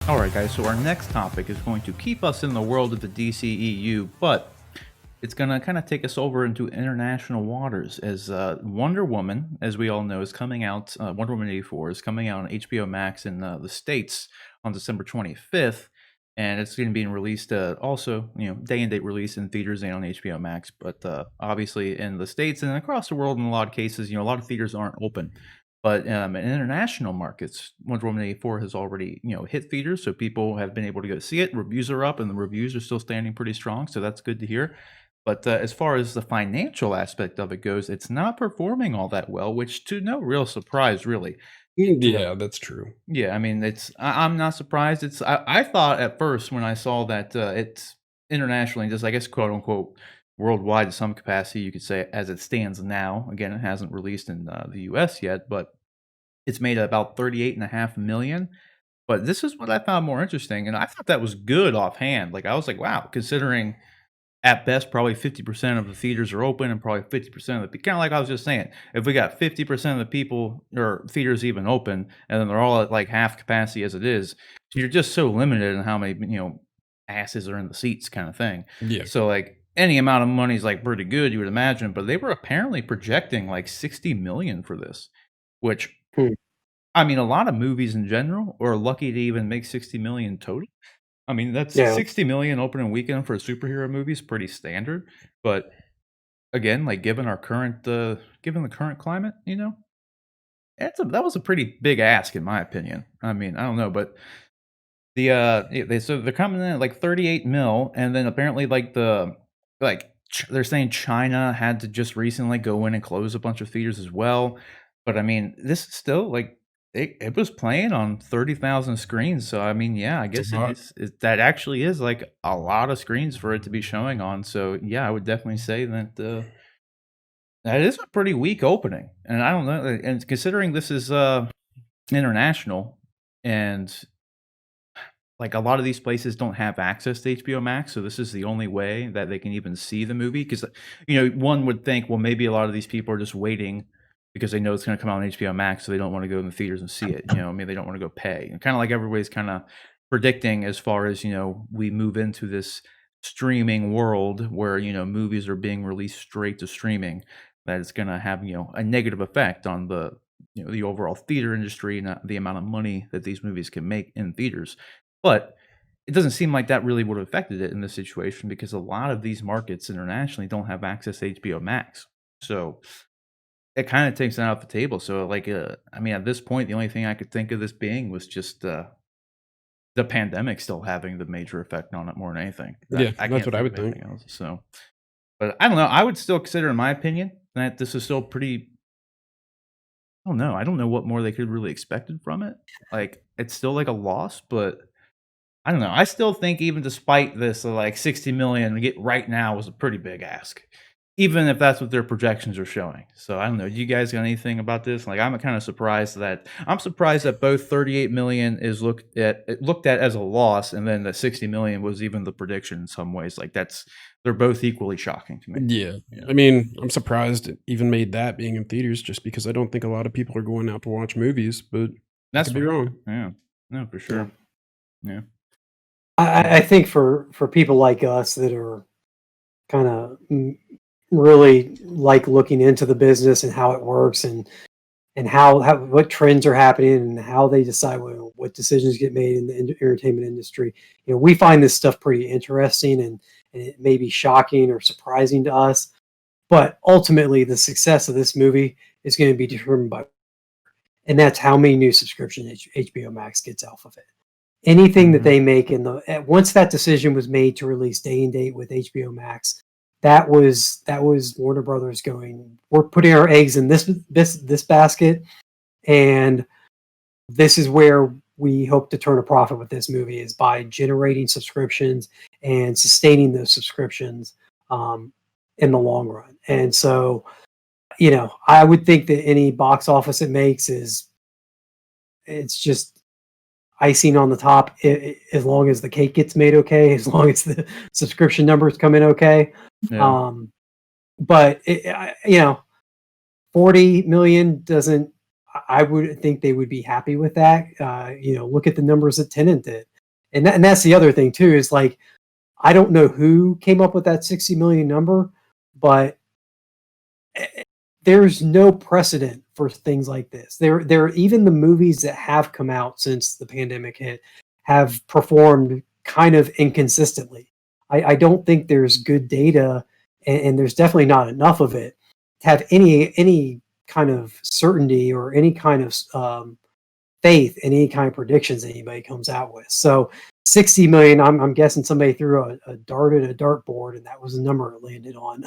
All right, guys. So our next topic is going to keep us in the world of the DCEU, but it's going to kind of take us over into international waters as Wonder Woman, as we all know, is coming out. Wonder Woman 84 is coming out on HBO Max in the States on December 25th. And it's going to be released also, day and date release in theaters and on HBO Max. But obviously in the States and across the world, in a lot of cases, a lot of theaters aren't open. But in international markets, Wonder Woman 84 has already, hit theaters. So people have been able to go see it. Reviews are up and the reviews are still standing pretty strong. So that's good to hear. But as far as the financial aspect of it goes, it's not performing all that well, which to no real surprise, really. Yeah, that's true. Yeah, I mean, I'm not surprised. I thought at first when I saw that it's internationally, just I guess quote unquote worldwide to some capacity, you could say as it stands now. Again, it hasn't released in the U.S. yet, but it's made about 38.5 million. But this is what I found more interesting, and I thought that was good offhand. Like I was like, wow, considering at best, probably 50% of the theaters are open and probably 50% of the kinda like I was just saying, if we got 50% of the people or theaters even open, and then they're all at, like, half capacity as it is, you're just so limited in how many, asses are in the seats kinda thing. Yeah. So, like, any amount of money is, like, pretty good, you would imagine, but they were apparently projecting, like, 60 million for this, which, Hmm. I mean, a lot of movies in general are lucky to even make 60 million total. I mean, that's Yeah. 60 million opening weekend for a superhero movie is pretty standard, but again, like, given the current climate, that was a pretty big ask in my opinion. I mean, I don't know, but they're coming in at, like, 38 mil, and then apparently, they're saying China had to just recently go in and close a bunch of theaters as well, but, I mean, this is still, like it was playing on 30,000 screens, so, I mean, yeah, I It's guess a lot. that actually is, like, a lot of screens for it to be showing on, so, yeah, I would definitely say that, that is a pretty weak opening, and I don't know, and considering this is, international and like, a lot of these places don't have access to HBO Max, so this is the only way that they can even see the movie. Because one would think, well, maybe a lot of these people are just waiting because they know it's gonna come out on HBO Max, so they don't wanna go in the theaters and see it, I mean, they don't wanna go pay. And kinda like everybody's kinda predicting as far as, we move into this streaming world where, movies are being released straight to streaming, that it's gonna have, a negative effect on the overall theater industry and, the amount of money that these movies can make in theaters. But it doesn't seem like that really would have affected it in this situation because a lot of these markets internationally don't have access to HBO Max. So it kind of takes it off the table. So, like, I mean, at this point, the only thing I could think of this being was just the pandemic still having the major effect on it more than anything. Yeah, I that's can't what I think of would think. anything else. So, but I don't know. I would still consider, in my opinion, that this is still pretty. I don't know. I don't know what more they could really expected from it. Like, it's still like a loss, but I don't know. I still think even despite this, like 60 million to get right now was a pretty big ask, even if that's what their projections are showing. So I don't know. Do you guys got anything about this? Like, I'm surprised that both 38 million is looked at as a loss, and then the 60 million was even the prediction in some ways. Like they're both equally shocking to me. Yeah. Yeah, I mean, I'm surprised it even made that being in theaters just because I don't think a lot of people are going out to watch movies, but I that's could be fair. wrong. Yeah, no, for Yeah. sure. Yeah, I think for people like us that are kind of really like looking into the business and how it works and how what trends are happening and how they decide what decisions get made in the entertainment industry. We find this stuff pretty interesting and it may be shocking or surprising to us, but ultimately the success of this movie is going to be determined by, and that's how many new subscriptions HBO Max gets off of it. Anything that hmm they make once that decision was made to release day and date with HBO Max, that was Warner Brothers going, we're putting our eggs in this basket, and this is where we hope to turn a profit with this movie is by generating subscriptions and sustaining those subscriptions in the long run. And so, I would think that any box office it makes it's just icing on the top, as long as the cake gets made okay, as long as the subscription numbers come in okay. yeah. Um, but 40 million doesn't. I would think they would be happy with that. Look at the numbers that Tenant did. and that's the other thing too, is like, I don't know who came up with that 60 million number, but there's no precedent for things like this. There even the movies that have come out since the pandemic hit have performed kind of inconsistently. I don't think there's good data, and there's definitely not enough of it to have any kind of certainty or any kind of faith in any kind of predictions anybody comes out with. So 60 million, I'm guessing somebody threw a dart at a dartboard, and that was the number it landed on.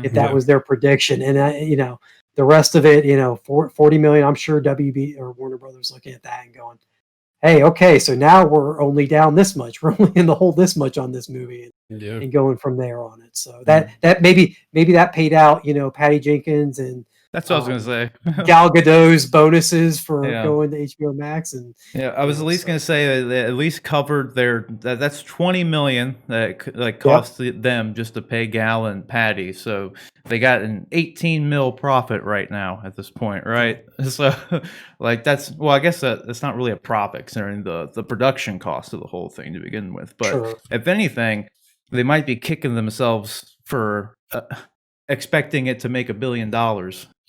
If that was their prediction, and you know, the rest of it, you know, 40 million, I'm sure WB or Warner Brothers looking at that and going, hey, okay, so now we're only down this much. We're only in the hole this much on this movie, and going from there on it. So that maybe that paid out, you know, Patty Jenkins and That's what I was gonna say. Gal Gadot's bonuses for Yeah. going to HBO Max, and Yeah, I was at least gonna say that they at least covered their that's 20 million that like cost them just to pay Gal and Patty. So they got an 18 mil profit right now at this point, right? So like that's, well, I guess that's not really a profit considering the production cost of the whole thing to begin with. But if anything, they might be kicking themselves for expecting it to make $1 billion.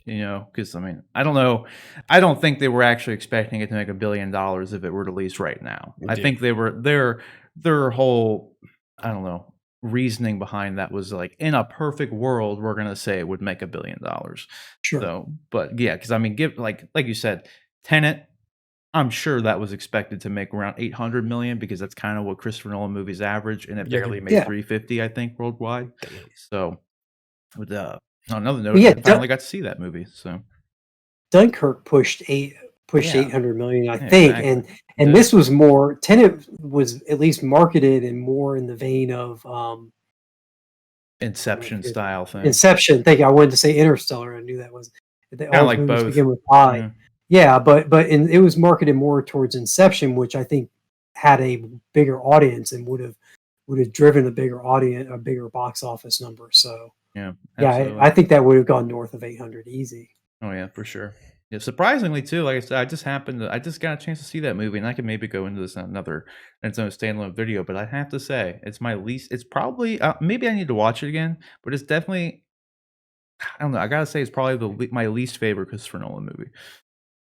You know, because I mean, I don't know. I don't think they were actually expecting it to make $1 billion if it were released right now. I think they were their whole, I don't know, reasoning behind that was like, in a perfect world, we're gonna say it would make $1 billion. So, but yeah, because I mean, give like you said, Tenet, I'm sure that was expected to make around 800 million because that's kind of what Christopher Nolan movies average, and it barely made 350, I think, worldwide. So, with on another note, I finally got to see that movie. So Dunkirk pushed 800 million, I think, and this was more. Tenet was at least marketed and more in the vein of Inception style thing. Inception. Thank you. I wanted to say Interstellar. I knew that was all like both. Begin with I. Yeah, but it was marketed more towards Inception, which I think had a bigger audience and would have driven a bigger audience, a bigger box office number. So. Yeah, I think that would have gone north of 800 easy. Oh yeah, for sure. Yeah, surprisingly too, like I said, I just got a chance to see that movie, and I could maybe go into this in its own standalone video. But I have to say, it's my least. It's probably maybe I need to watch it again, but it's definitely, I don't know. I gotta say, it's probably my least favorite Christopher Nolan movie.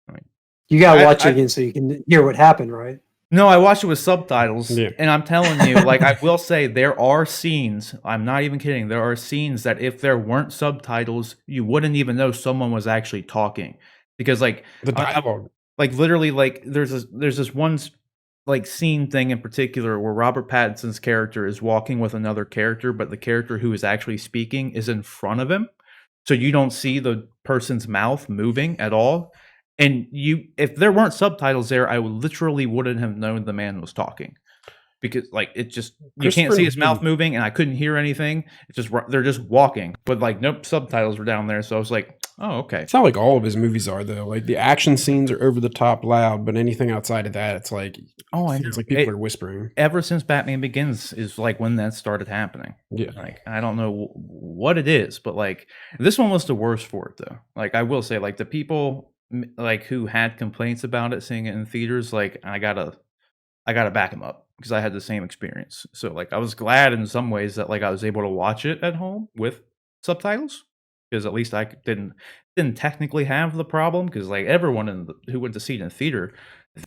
I mean, you gotta watch it again so you can hear what happened, right? No, I watched it with subtitles, and I'm telling you, like, I will say there are scenes, I'm not even kidding, there are scenes that if there weren't subtitles, you wouldn't even know someone was actually talking. Because, like, the dialogue. Like, literally, like, there's this one, like, scene thing in particular where Robert Pattinson's character is walking with another character, but the character who is actually speaking is in front of him. So you don't see the person's mouth moving at all. And if there weren't subtitles there, I literally wouldn't have known the man was talking, because like it just you can't see his mouth moving, and I couldn't hear anything. It's just they're just walking, but like nope, subtitles were down there, so I was like, oh okay. It's not like all of his movies are though. Like the action scenes are over the top loud, but anything outside of that, it's like it's like people are whispering. Ever since Batman Begins is like when that started happening. Yeah, like I don't know what it is, but like this one was the worst for it though. Like I will say, like the people like who had complaints about it seeing it in theaters, like I gotta back him up because I had the same experience. So like I was glad in some ways that like I was able to watch it at home with subtitles, because at least I didn't technically have the problem, because like everyone who went to see it in theater,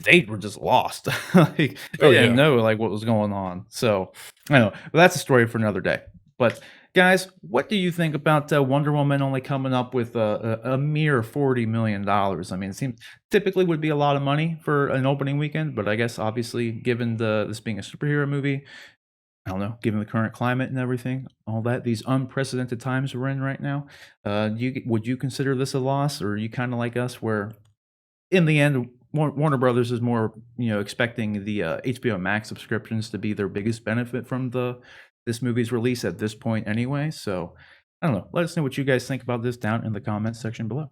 they were just lost. Like, they didn't know like what was going on. So I don't know, but that's a story for another day. But guys, what do you think about Wonder Woman only coming up with a mere $40 million? I mean, it seems typically would be a lot of money for an opening weekend, but I guess obviously given this being a superhero movie, I don't know, given the current climate and everything, all that, these unprecedented times we're in right now, would you consider this a loss, or are you kind of like us where in the end Warner Brothers is more, expecting the HBO Max subscriptions to be their biggest benefit from this movie's release at this point anyway? So I don't know. Let us know what you guys think about this down in the comments section below.